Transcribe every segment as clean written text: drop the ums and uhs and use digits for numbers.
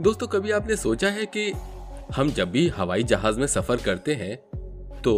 दोस्तों, कभी आपने सोचा है कि हम जब भी हवाई जहाज में सफर करते हैं तो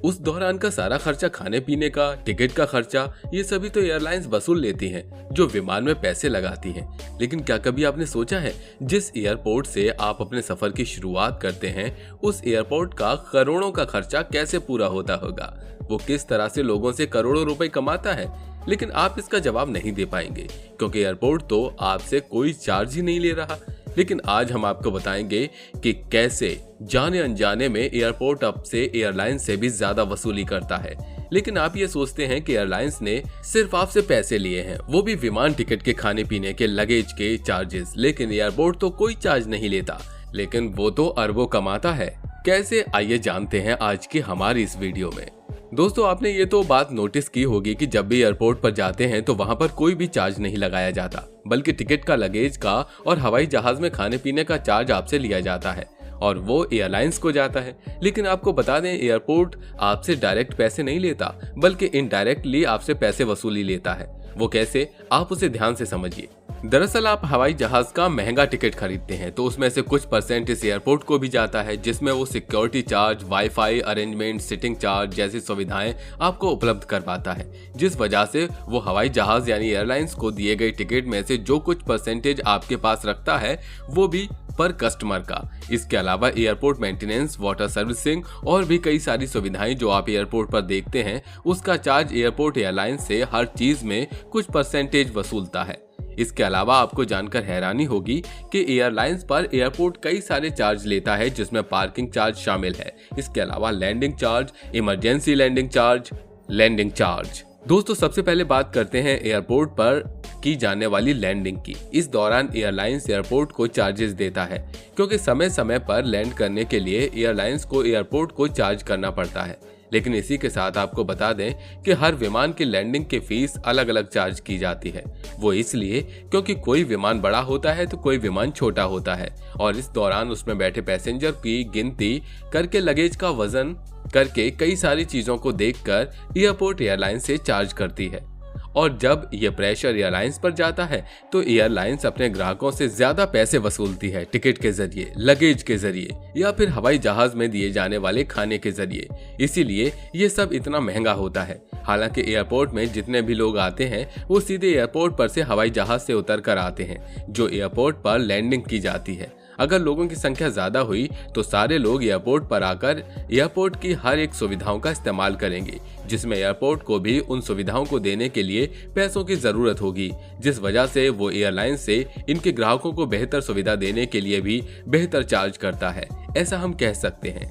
उस दौरान का सारा खर्चा, खाने पीने का, टिकट का खर्चा, ये सभी तो एयरलाइंस वसूल लेती हैं, जो विमान में पैसे लगाती हैं। लेकिन क्या कभी आपने सोचा है जिस एयरपोर्ट से आप अपने सफर की शुरुआत करते हैं उस एयरपोर्ट का करोड़ों का खर्चा कैसे पूरा होता होगा? वो किस तरह से लोगों से करोड़ों रुपए कमाता है? लेकिन आप इसका जवाब नहीं दे पाएंगे क्योंकि एयरपोर्ट तो आपसे कोई चार्ज ही नहीं ले रहा। लेकिन आज हम आपको बताएंगे कि कैसे जाने अनजाने में एयरपोर्ट अब से एयरलाइंस से भी ज्यादा वसूली करता है। लेकिन आप ये सोचते हैं कि एयरलाइंस ने सिर्फ आपसे पैसे लिए हैं, वो भी विमान टिकट के, खाने पीने के, लगेज के चार्जेस। लेकिन एयरपोर्ट तो कोई चार्ज नहीं लेता, लेकिन वो तो अरबों कमाता है। कैसे, आइए जानते हैं आज की हमारी इस वीडियो में। दोस्तों, आपने ये तो बात नोटिस की होगी कि जब भी एयरपोर्ट पर जाते हैं तो वहां पर कोई भी चार्ज नहीं लगाया जाता, बल्कि टिकट का, लगेज का और हवाई जहाज में खाने पीने का चार्ज आपसे लिया जाता है और वो एयरलाइंस को जाता है। लेकिन आपको बता दें, एयरपोर्ट आपसे डायरेक्ट पैसे नहीं लेता, बल्कि इनडायरेक्टली आपसे पैसे वसूली लेता है। वो कैसे, आप उसे ध्यान से समझिए। दरअसल आप हवाई जहाज का महंगा टिकट खरीदते हैं तो उसमें से कुछ परसेंट इस एयरपोर्ट को भी जाता है, जिसमें वो security charge, wifi arrangement, sitting charge जैसी सुविधाएं आपको उपलब्ध करवाता है, जिस वजह से वो हवाई जहाज यानी एयरलाइंस को दिए गए टिकट में से जो कुछ परसेंटेज आपके पास रखता है वो भी पर कस्टमर का। इसके अलावा एयरपोर्ट मेंटेनेंस, वाटर सर्विसिंग और भी कई सारी सुविधाएं जो आप एयरपोर्ट पर देखते हैं, उसका चार्ज एयरपोर्ट एयरलाइंस से हर चीज में कुछ परसेंटेज वसूलता है। इसके अलावा आपको जानकर हैरानी होगी कि एयरलाइंस पर एयरपोर्ट कई सारे चार्ज लेता है, जिसमें पार्किंग चार्ज शामिल है। इसके अलावा landing charge, emergency landing charge. दोस्तों, सबसे पहले बात करते हैं एयरपोर्ट पर की जाने वाली लैंडिंग की। इस दौरान एयरलाइंस एयरपोर्ट को चार्जेस देता है, क्योंकि समय समय पर लैंड करने के लिए एयरलाइंस को एयरपोर्ट को चार्ज करना पड़ता है। लेकिन इसी के साथ आपको बता दें कि हर विमान की लैंडिंग की फीस अलग अलग चार्ज की जाती है। वो इसलिए क्योंकि कोई विमान बड़ा होता है तो कोई विमान छोटा होता है, और इस दौरान उसमें बैठे पैसेंजर की गिनती करके, लगेज का वजन करके, कई सारी चीजों को देखकर एयरपोर्ट एयरलाइंस से चार्ज करती है। और जब ये प्रेशर एयरलाइंस पर जाता है तो एयरलाइंस अपने ग्राहकों से ज्यादा पैसे वसूलती है, टिकट के जरिए, लगेज के जरिए या फिर हवाई जहाज में दिए जाने वाले खाने के जरिए। इसीलिए ये सब इतना महंगा होता है। हालांकि एयरपोर्ट में जितने भी लोग आते हैं वो सीधे एयरपोर्ट पर से हवाई जहाज से उतर कर आते हैं, जो एयरपोर्ट पर लैंडिंग की जाती है। अगर लोगों की संख्या ज्यादा हुई तो सारे लोग एयरपोर्ट पर आकर एयरपोर्ट की हर एक सुविधाओं का इस्तेमाल करेंगे, जिसमें एयरपोर्ट को भी उन सुविधाओं को देने के लिए पैसों की जरूरत होगी, जिस वजह से वो एयरलाइन से इनके ग्राहकों को बेहतर सुविधा देने के लिए भी बेहतर चार्ज करता है। ऐसा हम कह सकते हैं।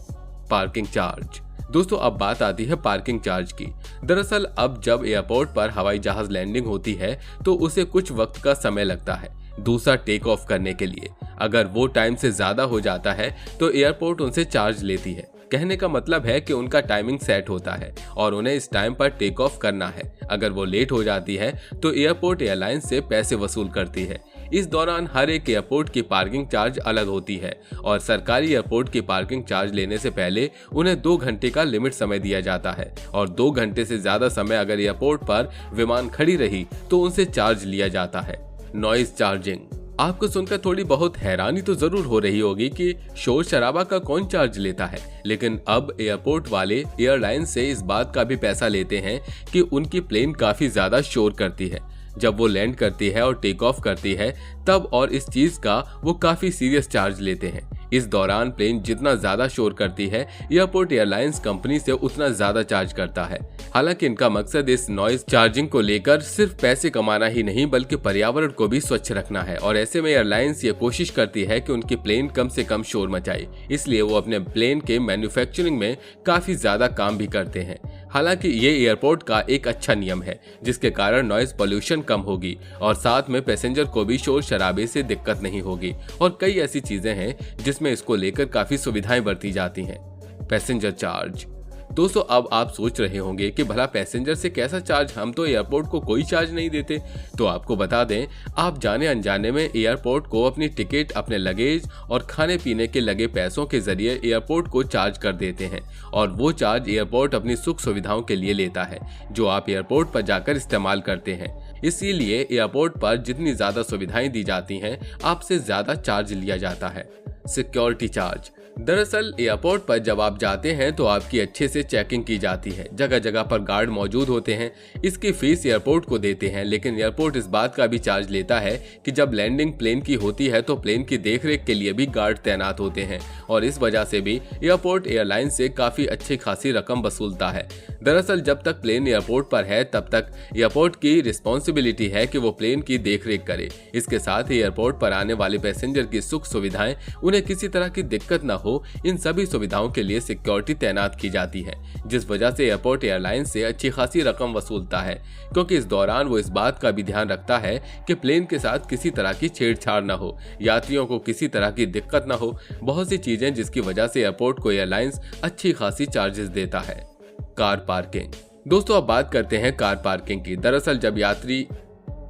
Parking charge. दोस्तों, अब बात आती है पार्किंग चार्ज की। दरअसल अब जब एयरपोर्ट पर हवाई जहाज लैंडिंग होती है तो उसे कुछ वक्त का समय लगता है दूसरा टेक ऑफ करने के लिए। अगर वो टाइम से ज्यादा हो जाता है तो एयरपोर्ट उनसे चार्ज लेती है। कहने का मतलब है कि उनका टाइमिंग सेट होता है और उन्हें इस टाइम पर टेक ऑफ करना है। अगर वो लेट हो जाती है तो एयरपोर्ट एयरलाइंस से पैसे वसूल करती है। इस दौरान हर एक एयरपोर्ट की पार्किंग चार्ज अलग होती है और सरकारी एयरपोर्ट की पार्किंग चार्ज लेने से पहले उन्हें 2 घंटे का लिमिट समय दिया जाता है, और 2 घंटे से ज्यादा समय अगर एयरपोर्ट पर विमान खड़ी रही तो उनसे चार्ज लिया जाता है। Noise charging. आपको सुनकर थोड़ी बहुत हैरानी तो जरूर हो रही होगी कि शोर शराबा का कौन चार्ज लेता है, लेकिन अब एयरपोर्ट वाले एयरलाइन से इस बात का भी पैसा लेते हैं कि उनकी प्लेन काफी ज्यादा शोर करती है। जब वो लैंड करती है और टेक ऑफ करती है तब, और इस चीज का वो काफी सीरियस चार्ज लेते हैं। इस दौरान प्लेन जितना ज्यादा शोर करती है, एयरपोर्ट एयरलाइंस कंपनी से उतना ज्यादा चार्ज करता है। हालांकि इनका मकसद इस नॉइज चार्जिंग को लेकर सिर्फ पैसे कमाना ही नहीं, बल्कि पर्यावरण को भी स्वच्छ रखना है। और ऐसे में एयरलाइंस ये कोशिश करती है कि उनकी प्लेन कम से कम शोर मचाए, इसलिए वो अपने प्लेन के मैन्युफैक्चरिंग में काफी ज्यादा काम भी करते हैं। हालांकि ये एयरपोर्ट का एक अच्छा नियम है, जिसके कारण नॉइज पोल्यूशन कम होगी और साथ में पैसेंजर को भी शोर शराबे से दिक्कत नहीं होगी। और कई ऐसी चीजें हैं जिसमें इसको लेकर काफी सुविधाएं बरती जाती हैं। Passenger charge. दोस्तों अब आप सोच रहे होंगे कि भला पैसेंजर से कैसा चार्ज, हम तो एयरपोर्ट को कोई चार्ज नहीं देते। तो आपको बता दें, आप जाने अनजाने में एयरपोर्ट को अपनी टिकट, अपने लगेज और खाने पीने के लगे पैसों के जरिए एयरपोर्ट को चार्ज कर देते हैं और वो चार्ज एयरपोर्ट अपनी सुख सुविधाओं के लिए लेता है जो आप एयरपोर्ट पर जाकर इस्तेमाल करते हैं। इसीलिए एयरपोर्ट पर जितनी ज्यादा सुविधाएं दी जाती हैं, आपसे ज्यादा चार्ज लिया जाता है। Security charge. दरअसल एयरपोर्ट पर जब आप जाते हैं तो आपकी अच्छे से चेकिंग की जाती है, जगह जगह पर गार्ड मौजूद होते हैं। इसकी फीस एयरपोर्ट को देते हैं, लेकिन एयरपोर्ट इस बात का भी चार्ज लेता है कि जब लैंडिंग प्लेन की होती है तो प्लेन की देखरेख के लिए भी गार्ड तैनात होते हैं और इस वजह से भी एयरपोर्ट एयरलाइन से काफी अच्छी खासी रकम वसूलता है। दरअसल जब तक प्लेन एयरपोर्ट पर है तब तक एयरपोर्ट की रिस्पॉन्सिबिलिटी है कि वो प्लेन की देखरेख करे। इसके साथ ही एयरपोर्ट पर आने वाले पैसेंजर की सुख सुविधाएं, उन्हें किसी तरह की दिक्कत न हो, इन सभी सुविधाओं के लिए सिक्योरिटी तैनात की जाती है, जिस वजह से एयरपोर्ट एयरलाइन से अच्छी खासी रकम वसूलता है, क्योंकि इस दौरान वो इस बात का भी ध्यान रखता है कि प्लेन के साथ किसी तरह की छेड़छाड़ न हो, यात्रियों को किसी तरह की दिक्कत न हो। बहुत सी चीजें जिसकी वजह से एयरपोर्ट को एयरलाइंस अच्छी खासी चार्जेस देता है। Car parking. दोस्तों अब बात करते हैं कार पार्किंग की। दरअसल जब यात्री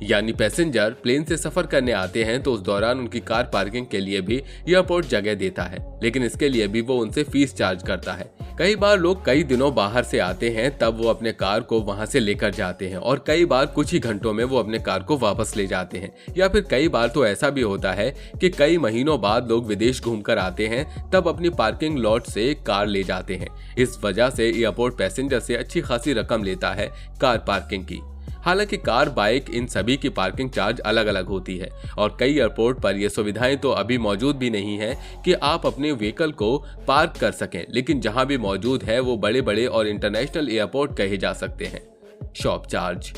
यानी पैसेंजर प्लेन से सफर करने आते हैं तो उस दौरान उनकी कार पार्किंग के लिए भी एयरपोर्ट जगह देता है, लेकिन इसके लिए भी वो उनसे फीस चार्ज करता है। कई बार लोग कई दिनों बाहर से आते हैं, तब वो अपने कार को वहां से लेकर जाते हैं और कई बार कुछ ही घंटों में वो अपने कार को वापस ले जाते हैं। या फिर कई बार तो ऐसा भी होता है कि कई महीनों बाद लोग विदेश घूमकर आते हैं, तब अपनी पार्किंग लॉट से कार ले जाते हैं। इस वजह से एयरपोर्ट पैसेंजर से अच्छी खासी रकम लेता है कार पार्किंग की। हालांकि कार, बाइक, इन सभी की पार्किंग चार्ज अलग अलग होती है और कई एयरपोर्ट पर ये सुविधाएं तो अभी मौजूद भी नहीं है कि आप अपने व्हीकल को पार्क कर सकें, लेकिन जहां भी मौजूद है वो बड़े बड़े और इंटरनेशनल एयरपोर्ट कहे जा सकते हैं। Shop charge.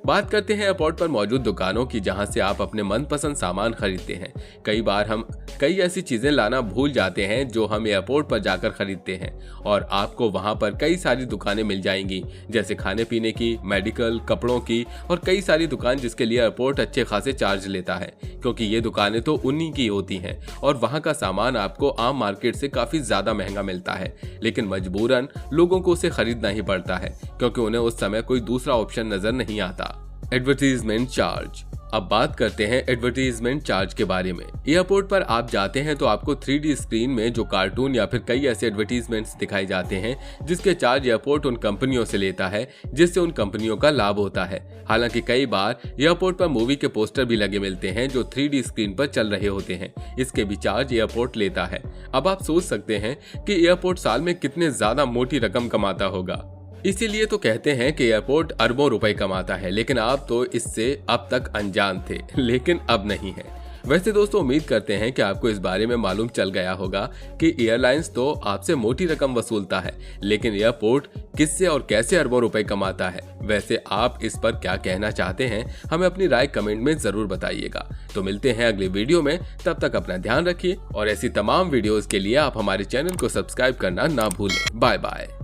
बात करते हैं एयरपोर्ट पर मौजूद दुकानों की, जहां से आप अपने मनपसंद सामान खरीदते हैं। कई बार हम कई ऐसी चीजें लाना भूल जाते हैं जो हम एयरपोर्ट पर जाकर खरीदते हैं और आपको वहां पर कई सारी दुकानें मिल जाएंगी, जैसे खाने पीने की, मेडिकल, कपड़ों की और कई सारी दुकान जिसके लिए एयरपोर्ट अच्छे खासे चार्ज लेता है, क्योंकि ये दुकानें तो उन्हीं की होती हैं और वहां का सामान आपको आम मार्केट से काफी ज्यादा महंगा मिलता है, लेकिन मजबूरन लोगों को उसे खरीदना ही पड़ता है क्योंकि उन्हें उस समय कोई दूसरा ऑप्शन नजर नहीं आता। Advertisement charge. अब बात करते हैं एडवर्टीजमेंट चार्ज के बारे में। एयरपोर्ट पर आप जाते हैं तो आपको 3D स्क्रीन में जो कार्टून या फिर कई ऐसे एडवर्टीजमेंट्स दिखाई जाते हैं जिसके चार्ज एयरपोर्ट उन कंपनियों से लेता है जिससे उन कंपनियों का लाभ होता है। हालांकि कई बार एयरपोर्ट पर मूवी के पोस्टर भी लगे मिलते हैं जो 3D स्क्रीन पर चल रहे होते हैं, इसके भी चार्ज एयरपोर्ट लेता है। अब आप सोच सकते हैं कि एयरपोर्ट साल में कितने ज्यादा मोटी रकम कमाता होगा। इसीलिए तो कहते हैं कि एयरपोर्ट अरबों रुपए कमाता है, लेकिन आप तो इससे अब तक अनजान थे, लेकिन अब नहीं है। वैसे दोस्तों उम्मीद करते हैं कि आपको इस बारे में मालूम चल गया होगा कि एयरलाइंस तो आपसे मोटी रकम वसूलता है, लेकिन एयरपोर्ट किससे और कैसे अरबों रुपए कमाता है। वैसे आप इस पर क्या कहना चाहते हैं, हमें अपनी राय कमेंट में जरूर बताइएगा। तो मिलते हैं अगले वीडियो में, तब तक अपना ध्यान रखिए और ऐसी तमाम वीडियोस के लिए आप हमारे चैनल को सब्सक्राइब करना ना भूलें। Bye bye.